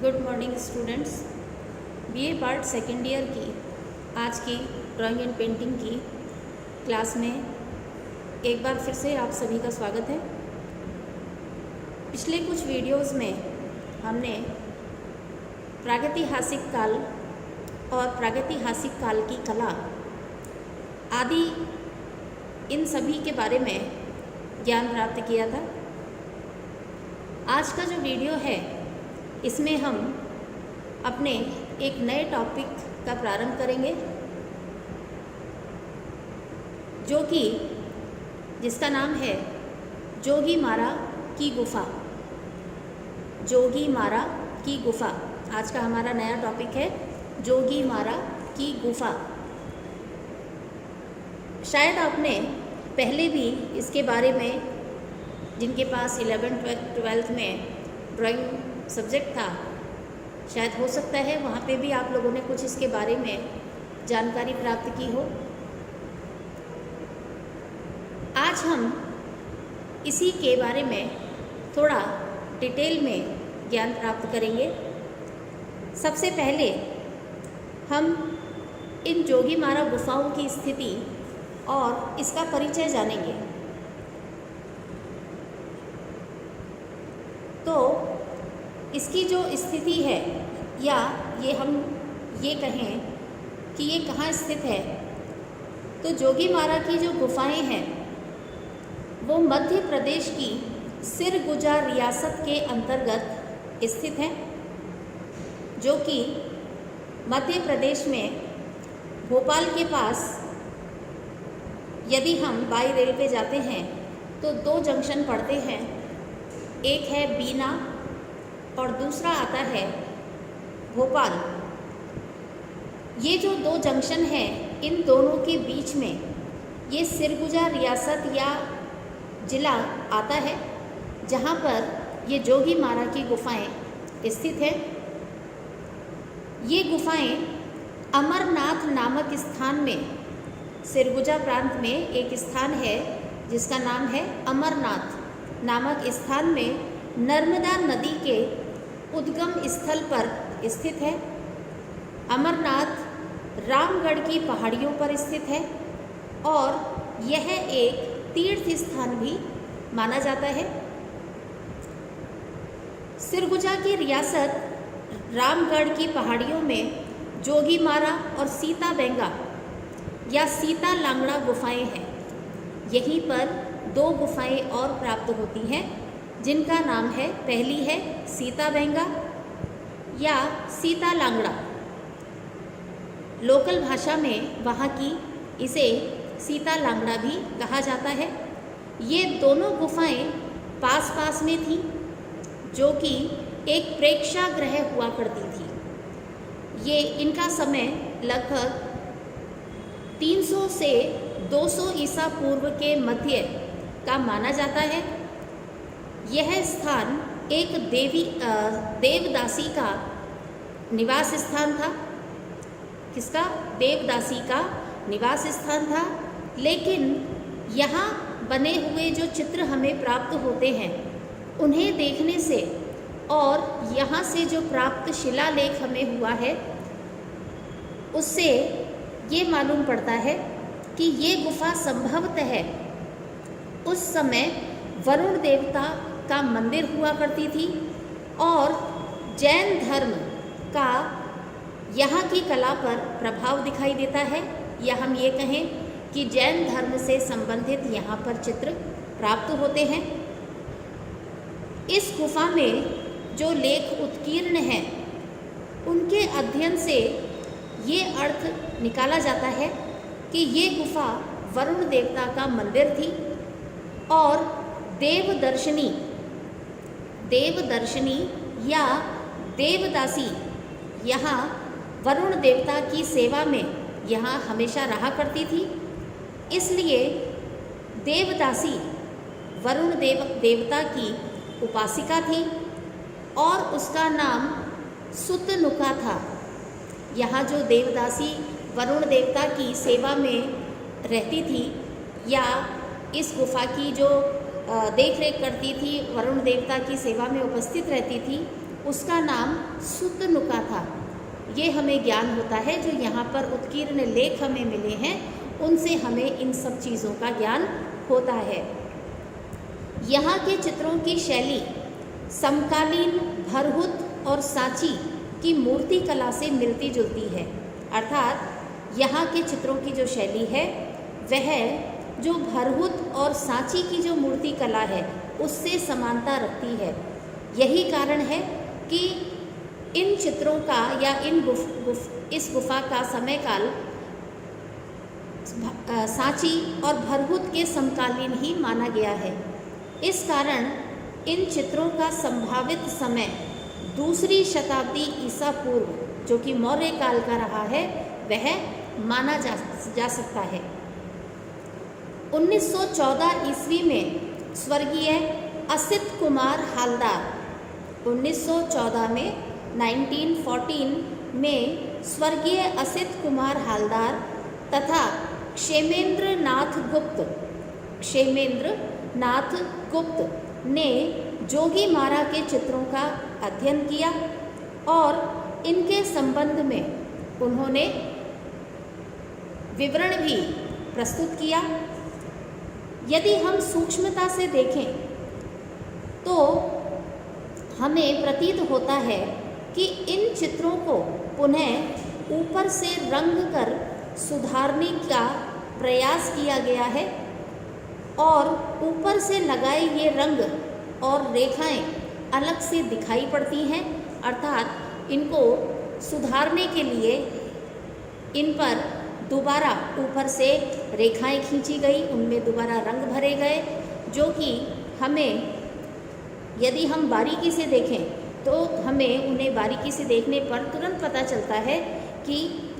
Good morning students. BA part second year की आज की ड्राइंग एंड पेंटिंग की क्लास में एक बार फिर से आप सभी का स्वागत है। पिछले कुछ वीडियोस में हमने प्रागैतिहासिक काल और प्रागैतिहासिक काल की कला आदि इन सभी के बारे में ज्ञान प्राप्त किया था। आज का जो वीडियो है इसमें हम अपने एक नए टॉपिक का प्रारंभ करेंगे जो कि जिसका नाम है जोगीमारा की गुफा। जोगीमारा की गुफा आज का हमारा नया टॉपिक है, जोगीमारा की गुफा। शायद आपने पहले भी इसके बारे में, जिनके पास 11th-12th में ड्राइंग सब्जेक्ट था, शायद हो सकता है वहाँ पे भी आप लोगों ने कुछ इसके बारे में जानकारी प्राप्त की हो। आज हम इसी के बारे में थोड़ा डिटेल में ज्ञान प्राप्त करेंगे। सबसे पहले हम इन जोगीमारा गुफाओं की स्थिति और इसका परिचय जानेंगे। तो इसकी जो स्थिति है, या हम ये कहें कि ये कहाँ स्थित है, तो जोगीमारा की जो गुफाएं हैं वो मध्य प्रदेश की सिरगुजा रियासत के अंतर्गत स्थित हैं, जो कि मध्य प्रदेश में भोपाल के पास यदि हम बाई रेल पे जाते हैं तो दो जंक्शन पड़ते हैं। एक है बीना और दूसरा आता है भोपाल। ये जो दो जंक्शन हैं, इन दोनों के बीच में ये सिरगुजा रियासत या ज़िला आता है, जहाँ पर ये जोगीमारा की गुफाएं स्थित हैं। ये गुफाएं अमरनाथ नामक स्थान में, सिरगुजा प्रांत में एक स्थान है जिसका नाम है अमरनाथ नामक स्थान में, नर्मदा नदी के उद्गम स्थल पर स्थित है। अमरनाथ रामगढ़ की पहाड़ियों पर स्थित है और यह एक तीर्थ स्थान भी माना जाता है। सिरगुजा की रियासत रामगढ़ की पहाड़ियों में जोगीमारा और सीताबेंगा या सीता लांगड़ा गुफाएं हैं। यहीं पर दो गुफाएं और प्राप्त होती हैं, जिनका नाम है, पहली है सीताबेंगा या सीता लांगड़ा। लोकल भाषा में वहाँ की इसे सीता लांगड़ा भी कहा जाता है। ये दोनों गुफाएं पास पास में थीं, जो कि एक प्रेक्षागृह हुआ करती थी। ये इनका समय लगभग 300 से 200 ईसा पूर्व के मध्य का माना जाता है। यह स्थान एक देवदासी का निवास स्थान था। किसका? देवदासी का निवास स्थान था। लेकिन यहाँ बने हुए जो चित्र हमें प्राप्त होते हैं, उन्हें देखने से और यहाँ से जो प्राप्त शिलालेख हमें हुआ है, उससे ये मालूम पड़ता है कि ये गुफा संभवतः उस समय वरुण देवता का मंदिर हुआ करती थी और जैन धर्म का यहाँ की कला पर प्रभाव दिखाई देता है, या हम ये कहें कि जैन धर्म से संबंधित यहाँ पर चित्र प्राप्त होते हैं। इस गुफा में जो लेख उत्कीर्ण हैं, उनके अध्ययन से ये अर्थ निकाला जाता है कि ये गुफा वरुण देवता का मंदिर थी और देवदर्शनी या देवदासी यहाँ वरुण देवता की सेवा में यहाँ हमेशा रहा करती थी। इसलिए देवदासी वरुण देवता की उपासिका थी और उसका नाम सुतनुका था। यहाँ जो देवदासी वरुण देवता की सेवा में रहती थी या इस गुफा की जो देख रेख करती थी, वरुण देवता की सेवा में उपस्थित रहती थी, उसका नाम सुतनुका था। ये हमें ज्ञान होता है, जो यहाँ पर उत्कीर्ण लेख हमें मिले हैं उनसे हमें इन सब चीज़ों का ज्ञान होता है। यहाँ के चित्रों की शैली समकालीन भरहुत और सांची की मूर्ति कला से मिलती जुलती है। अर्थात यहाँ के चित्रों की जो शैली है वह जो भरहुत और सांची की जो मूर्ति कला है उससे समानता रखती है। यही कारण है कि इन चित्रों का या इस गुफा का समय काल सांची और भरहुत के समकालीन ही माना गया है। इस कारण इन चित्रों का संभावित समय दूसरी शताब्दी ईसा पूर्व, जो कि मौर्य काल का रहा है, वह माना जा सकता है। 1914 ईस्वी में स्वर्गीय असित कुमार हालदार 1914 में 1914 में स्वर्गीय असित कुमार हालदार तथा क्षेमेंद्र नाथ गुप्त ने जोगीमारा के चित्रों का अध्ययन किया और इनके संबंध में उन्होंने विवरण भी प्रस्तुत किया। यदि हम सूक्ष्मता से देखें तो हमें प्रतीत होता है कि इन चित्रों को पुनः ऊपर से रंग कर सुधारने का प्रयास किया गया है और ऊपर से लगाए ये रंग और रेखाएं अलग से दिखाई पड़ती हैं। अर्थात इनको सुधारने के लिए इन पर दोबारा ऊपर से रेखाएं खींची गई, उनमें दोबारा रंग भरे गए, जो कि हमें यदि हम बारीकी से देखें तो हमें उन्हें बारीकी से देखने पर तुरंत पता चलता है कि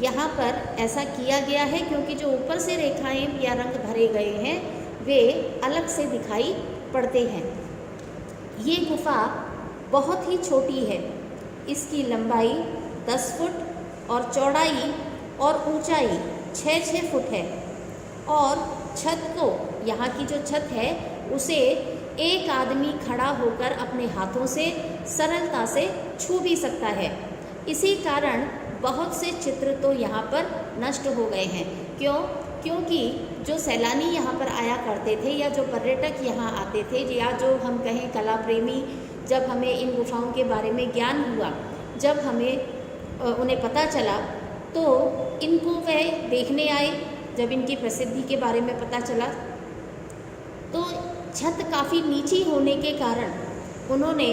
यहाँ पर ऐसा किया गया है, क्योंकि जो ऊपर से रेखाएं या रंग भरे गए हैं वे अलग से दिखाई पड़ते हैं। ये गुफा बहुत ही छोटी है। इसकी लंबाई 10 फुट और चौड़ाई और ऊंचाई 6-6 फुट है और छत को, यहाँ की जो छत है उसे एक आदमी खड़ा होकर अपने हाथों से सरलता से छू भी सकता है। इसी कारण बहुत से चित्र तो यहाँ पर नष्ट हो गए हैं। क्योंकि जो सैलानी यहाँ पर आया करते थे या जो पर्यटक यहाँ आते थे या जो हम कहें कला प्रेमी, जब हमें इन गुफाओं के बारे में ज्ञान हुआ, जब हमें उन्हें पता चला तो इनको वह देखने आए। जब इनकी प्रसिद्धि के बारे में पता चला तो छत काफ़ी नीची होने के कारण उन्होंने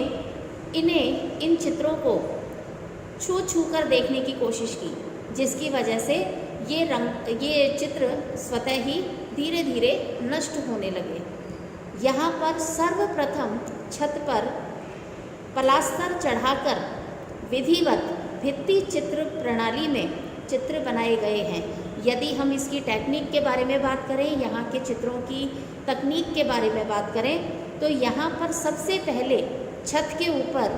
इन चित्रों को छू कर देखने की कोशिश की, जिसकी वजह से ये चित्र स्वतः ही धीरे धीरे नष्ट होने लगे। यहाँ पर सर्वप्रथम छत पर पलास्तर चढ़ाकर विधिवत भित्ति चित्र प्रणाली में चित्र बनाए गए हैं। यदि हम इसकी टेक्निक के बारे में बात करें, यहाँ के चित्रों की तकनीक के बारे में बात करें, तो यहाँ पर सबसे पहले छत के ऊपर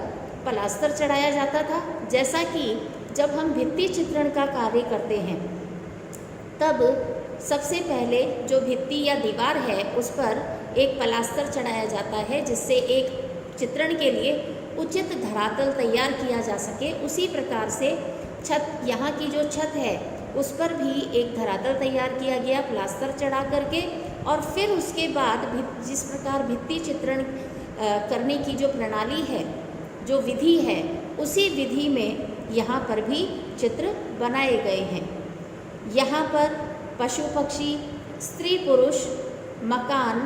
पलास्तर चढ़ाया जाता था। जैसा कि जब हम भित्ति चित्रण का कार्य करते हैं तब सबसे पहले जो भित्ति या दीवार है उस पर एक पलास्तर चढ़ाया जाता है, जिससे एक चित्रण के लिए उचित धरातल तैयार किया जा सके। उसी प्रकार से यहाँ की जो छत है उस पर भी एक धरातल तैयार किया गया प्लास्तर चढ़ा करके, और फिर उसके बाद जिस प्रकार भित्ति चित्रण करने की जो प्रणाली है, जो विधि है, उसी विधि में यहाँ पर भी चित्र बनाए गए हैं। यहाँ पर पशु पक्षी, स्त्री पुरुष, मकान,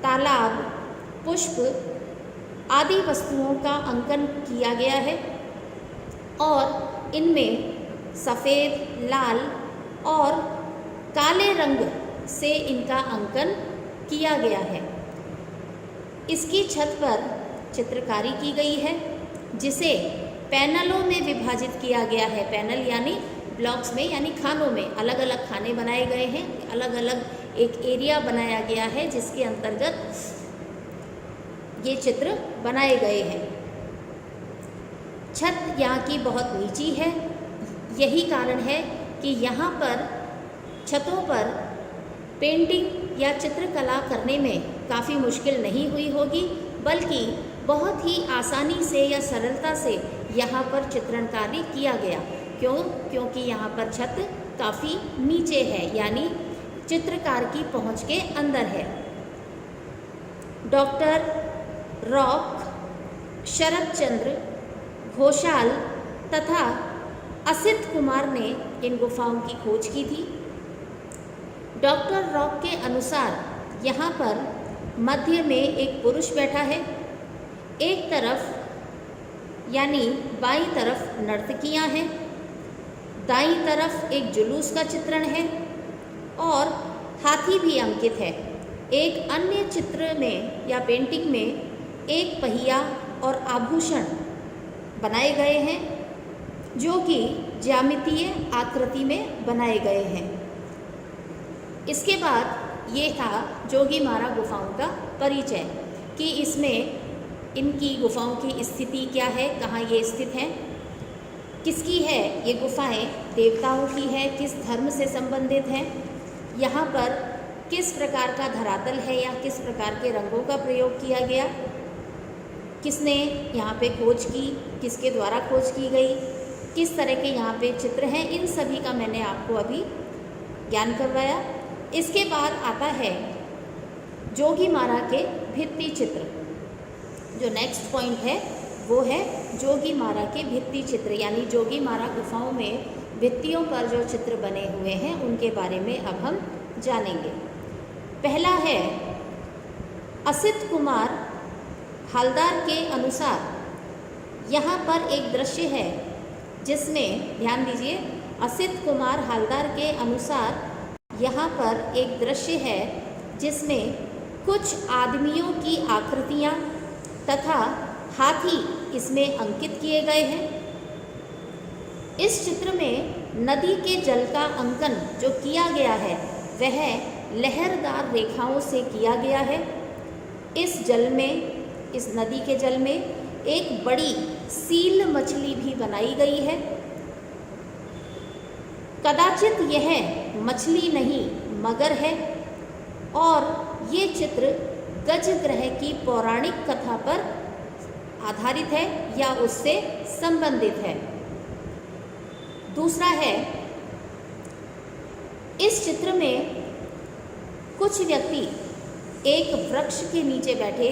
तालाब, पुष्प आदि वस्तुओं का अंकन किया गया है और इनमें सफ़ेद, लाल और काले रंग से इनका अंकन किया गया है। इसकी छत पर चित्रकारी की गई है, जिसे पैनलों में विभाजित किया गया है। पैनल यानी ब्लॉक्स में, यानी खानों में अलग अलग खाने बनाए गए हैं। अलग अलग एक एरिया बनाया गया है जिसके अंतर्गत ये चित्र बनाए गए हैं। छत यहाँ की बहुत नीची है। यही कारण है कि यहाँ पर छतों पर पेंटिंग या चित्रकला करने में काफ़ी मुश्किल नहीं हुई होगी, बल्कि बहुत ही आसानी से या सरलता से यहाँ पर चित्रण कार्य किया गया। क्योंकि यहाँ पर छत काफ़ी नीचे है, यानी चित्रकार की पहुँच के अंदर है। डॉक्टर रॉक, शरद चंद्र घोषाल तथा असित कुमार ने इन गुफाओं की खोज की थी। डॉक्टर रॉक के अनुसार यहाँ पर मध्य में एक पुरुष बैठा है, एक तरफ यानी बाईं तरफ नर्तकियाँ हैं, दाईं तरफ एक जुलूस का चित्रण है और हाथी भी अंकित है। एक अन्य चित्र में या पेंटिंग में एक पहिया और आभूषण बनाए गए हैं जो कि ज्यामितीय आकृति में बनाए गए हैं। इसके बाद ये था जोगीमारा गुफाओं का परिचय कि इसमें इनकी गुफाओं की स्थिति क्या है, कहाँ ये स्थित हैं, किसकी है ये गुफाएं, देवताओं की है, किस धर्म से संबंधित हैं, यहाँ पर किस प्रकार का धरातल है या किस प्रकार के रंगों का प्रयोग किया गया, किसने यहाँ पे खोज की, किसके द्वारा खोज की गई, किस तरह के यहाँ पे चित्र हैं, इन सभी का मैंने आपको अभी ज्ञान करवाया। इसके बाद आता है जोगीमारा के भित्ति चित्र। जो नेक्स्ट पॉइंट है वो है जोगीमारा के भित्ति चित्र, यानी जोगीमारा गुफाओं में भित्तियों पर जो चित्र बने हुए हैं उनके बारे में अब हम जानेंगे। पहला है असित कुमार हालदार के अनुसार यहाँ पर एक दृश्य है जिसमें, ध्यान दीजिए, असित कुमार हालदार के अनुसार यहाँ पर एक दृश्य है जिसमें कुछ आदमियों की आकृतियाँ तथा हाथी इसमें अंकित किए गए हैं। इस चित्र में नदी के जल का अंकन जो किया गया है वह लहरदार रेखाओं से किया गया है। इस जल में, इस नदी के जल में एक बड़ी सील मछली भी बनाई गई है। कदाचित यह मछली नहीं मगर है और ये चित्र गज ग्रह की पौराणिक कथा पर आधारित है या उससे संबंधित है। दूसरा है, इस चित्र में कुछ व्यक्ति एक वृक्ष के नीचे बैठे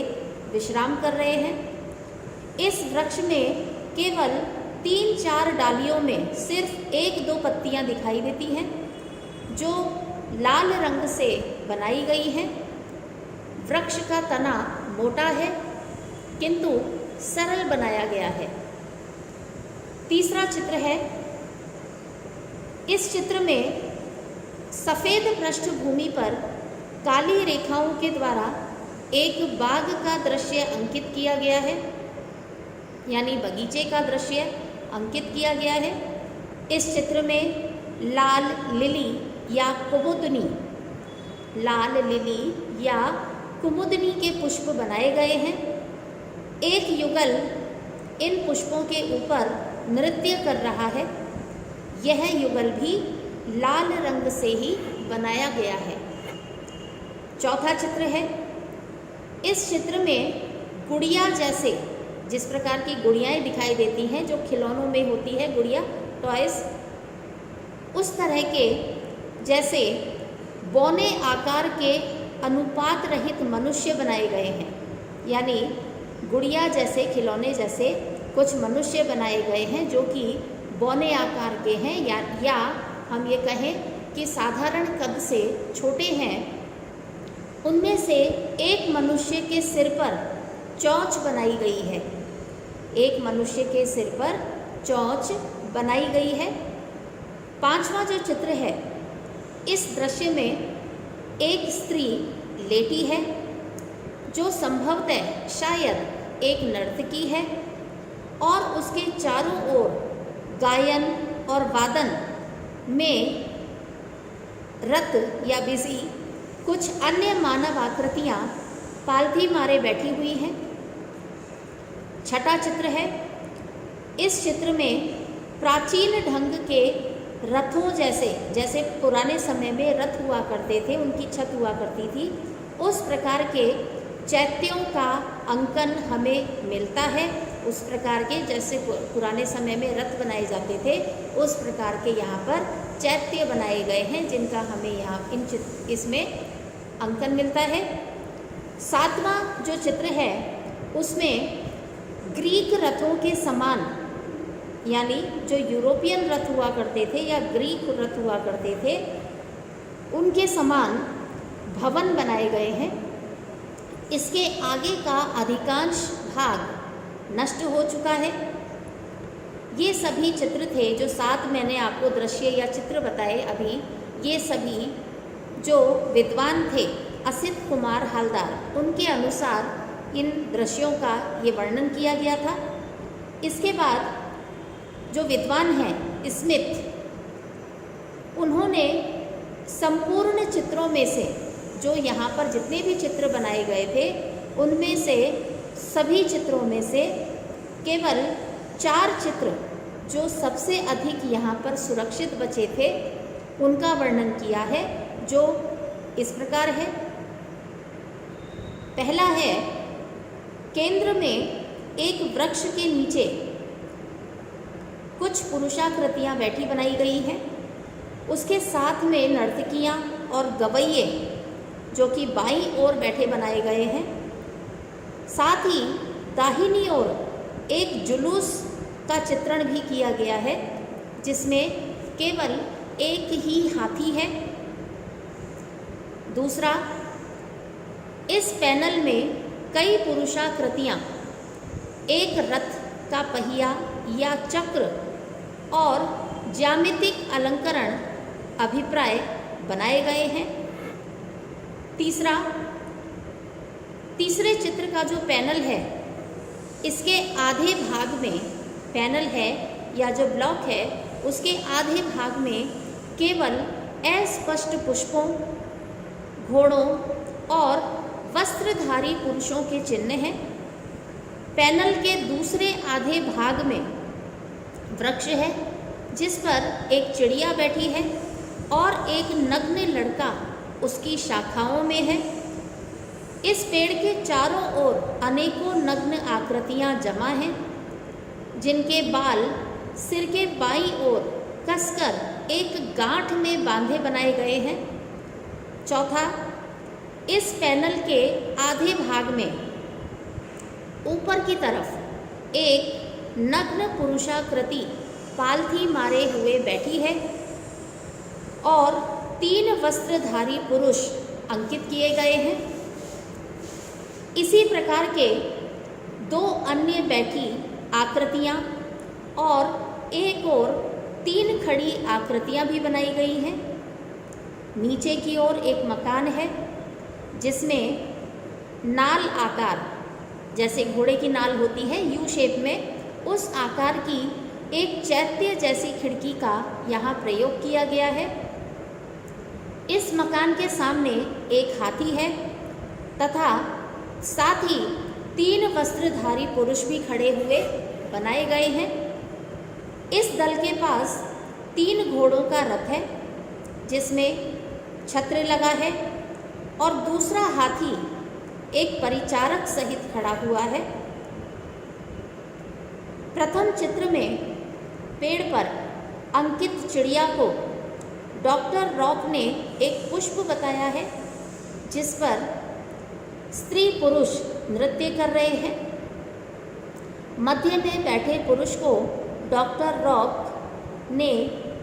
विश्राम कर रहे हैं। इस वृक्ष में केवल 3-4 डालियों में सिर्फ 1-2 पत्तियां दिखाई देती हैं जो लाल रंग से बनाई गई हैं। वृक्ष का तना मोटा है किंतु सरल बनाया गया है। तीसरा चित्र है, इस चित्र में सफ़ेद पृष्ठभूमि पर काली रेखाओं के द्वारा एक बाग का दृश्य अंकित किया गया है, यानी बगीचे का दृश्य अंकित किया गया है। इस चित्र में लाल लिली या कुमुदनी, लाल लिली या कुमुदनी के पुष्प बनाए गए हैं। एक युगल इन पुष्पों के ऊपर नृत्य कर रहा है। यह युगल भी लाल रंग से ही बनाया गया है। चौथा चित्र है, इस चित्र में गुड़िया जैसे, जिस प्रकार की गुड़ियाएँ दिखाई देती हैं जो खिलौनों में होती है गुड़िया, टॉयस, उस तरह के जैसे बौने आकार के अनुपात रहित मनुष्य बनाए गए हैं। यानी गुड़िया जैसे, खिलौने जैसे कुछ मनुष्य बनाए गए हैं जो कि बौने आकार के हैं या हम ये कहें कि साधारण कद से छोटे हैं। उनमें से एक मनुष्य के सिर पर चोंच बनाई गई है। एक मनुष्य के सिर पर चोंच बनाई गई है। पांचवा जो चित्र है, इस दृश्य में एक स्त्री लेटी है जो संभवतः शायद एक नर्तकी है और उसके चारों ओर गायन और वादन में रत या बिजी कुछ अन्य मानव आकृतियाँ पालथी मारे बैठी हुई हैं। छठा चित्र है, इस चित्र में प्राचीन ढंग के रथों जैसे पुराने समय में रथ हुआ करते थे, उनकी छत हुआ करती थी, उस प्रकार के चैत्यों का अंकन हमें मिलता है, उस प्रकार के जैसे पुराने समय में रथ बनाए जाते थे उस प्रकार के यहाँ पर चैत्य बनाए गए हैं, जिनका हमें यहाँ इसमें अंकन मिलता है। 7वां जो चित्र है उसमें ग्रीक रथों के समान, यानी जो यूरोपियन रथ हुआ करते थे या ग्रीक रथ हुआ करते थे उनके समान भवन बनाए गए हैं। इसके आगे का अधिकांश भाग नष्ट हो चुका है। ये सभी चित्र थे जो 7 मैंने आपको दृश्य या चित्र बताए अभी, ये सभी जो विद्वान थे असित कुमार हालदार, उनके अनुसार इन दृश्यों का ये वर्णन किया गया था। इसके बाद जो विद्वान हैं स्मिथ, उन्होंने संपूर्ण चित्रों में से जो यहाँ पर जितने भी चित्र बनाए गए थे उनमें से सभी चित्रों में से केवल 4 चित्र जो सबसे अधिक यहाँ पर सुरक्षित बचे थे उनका वर्णन किया है, जो इस प्रकार है। पहला है, केंद्र में एक वृक्ष के नीचे कुछ पुरुषाकृतियाँ बैठी बनाई गई हैं। उसके साथ में नर्तकियाँ और गवैये जो कि बाईं ओर बैठे बनाए गए हैं। साथ ही दाहिनी ओर एक जुलूस का चित्रण भी किया गया है जिसमें केवल एक ही हाथी है। दूसरा, इस पैनल में कई पुरुषाकृतियाँ एक रथ का पहिया या चक्र और ज्यामितिक अलंकरण अभिप्राय बनाए गए हैं। तीसरे चित्र का जो पैनल है इसके आधे भाग में पैनल है या जो ब्लॉक है उसके आधे भाग में केवल अस्पष्ट पुष्पों, घोड़ों और वस्त्रधारी पुरुषों के चिन्ह हैं। पैनल के दूसरे आधे भाग में वृक्ष है जिस पर एक चिड़िया बैठी है और एक नग्न लड़का उसकी शाखाओं में है। इस पेड़ के चारों ओर अनेकों नग्न आकृतियां जमा हैं जिनके बाल सिर के बाईं ओर कसकर एक गांठ में बांधे बनाए गए हैं। चौथा, इस पैनल के आधे भाग में ऊपर की तरफ एक नग्न पुरुषाकृति पालथी मारे हुए बैठी है और 3 वस्त्रधारी पुरुष अंकित किए गए हैं। इसी प्रकार के 2 अन्य बैठी आकृतियाँ और एक और 3 खड़ी आकृतियाँ भी बनाई गई हैं। नीचे की ओर एक मकान है जिसमें नाल आकार, जैसे घोड़े की नाल होती है यू शेप में, उस आकार की एक चैत्य जैसी खिड़की का यहाँ प्रयोग किया गया है। इस मकान के सामने एक हाथी है तथा साथ ही 3 वस्त्रधारी पुरुष भी खड़े हुए बनाए गए हैं। इस दल के पास 3 घोड़ों का रथ है जिसमें छत्र लगा है और दूसरा हाथी एक परिचारक सहित खड़ा हुआ है। प्रथम चित्र में पेड़ पर अंकित चिड़िया को डॉक्टर रॉक ने एक पुष्प बताया है जिस पर स्त्री पुरुष नृत्य कर रहे हैं। मध्य में बैठे पुरुष को डॉक्टर रॉक ने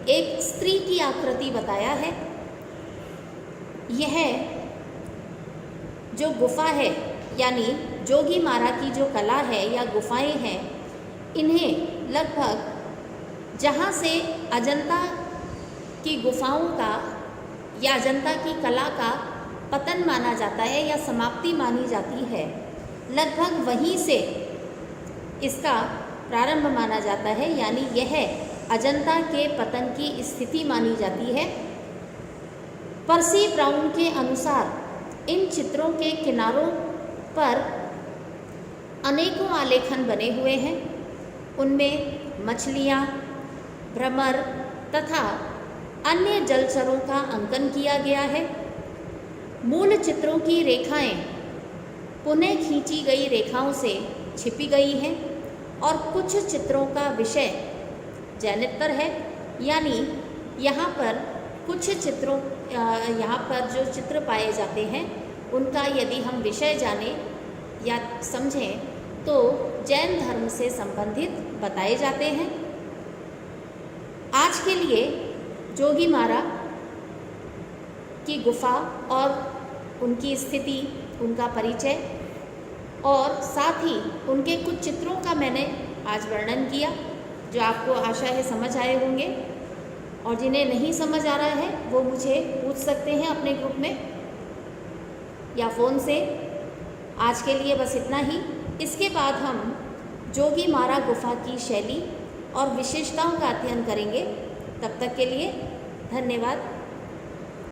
एक स्त्री की आकृति बताया है। यह जो गुफा है यानी जोगी मारा की जो कला है या गुफाएं हैं, इन्हें लगभग जहाँ से अजंता की गुफाओं का या अजंता की कला का पतन माना जाता है या समाप्ति मानी जाती है, लगभग वहीं से इसका प्रारंभ माना जाता है, यानी यह अजंता के पतन की स्थिति मानी जाती है। पर्सी ब्राउन के अनुसार इन चित्रों के किनारों पर अनेकों आलेखन बने हुए हैं। उनमें मछलियाँ, भ्रमर तथा अन्य जलचरों का अंकन किया गया है। मूल चित्रों की रेखाएं पुनः खींची गई रेखाओं से छिपी गई हैं और कुछ चित्रों का विषय जैनेतर है, यानी यहाँ पर कुछ चित्रों यहाँ पर जो चित्र पाए जाते हैं उनका यदि हम विषय जाने या समझें तो जैन धर्म से संबंधित बताए जाते हैं। आज के लिए जोगीमारा की गुफा और उनकी स्थिति, उनका परिचय और साथ ही उनके कुछ चित्रों का मैंने आज वर्णन किया, जो आपको आशा है समझ आए होंगे। और जिन्हें नहीं समझ आ रहा है वो मुझे पूछ सकते हैं अपने ग्रुप में या फ़ोन से। आज के लिए बस इतना ही। इसके बाद हम जोगीमारा गुफा की शैली और विशेषताओं का अध्ययन करेंगे। तब तक के लिए धन्यवाद।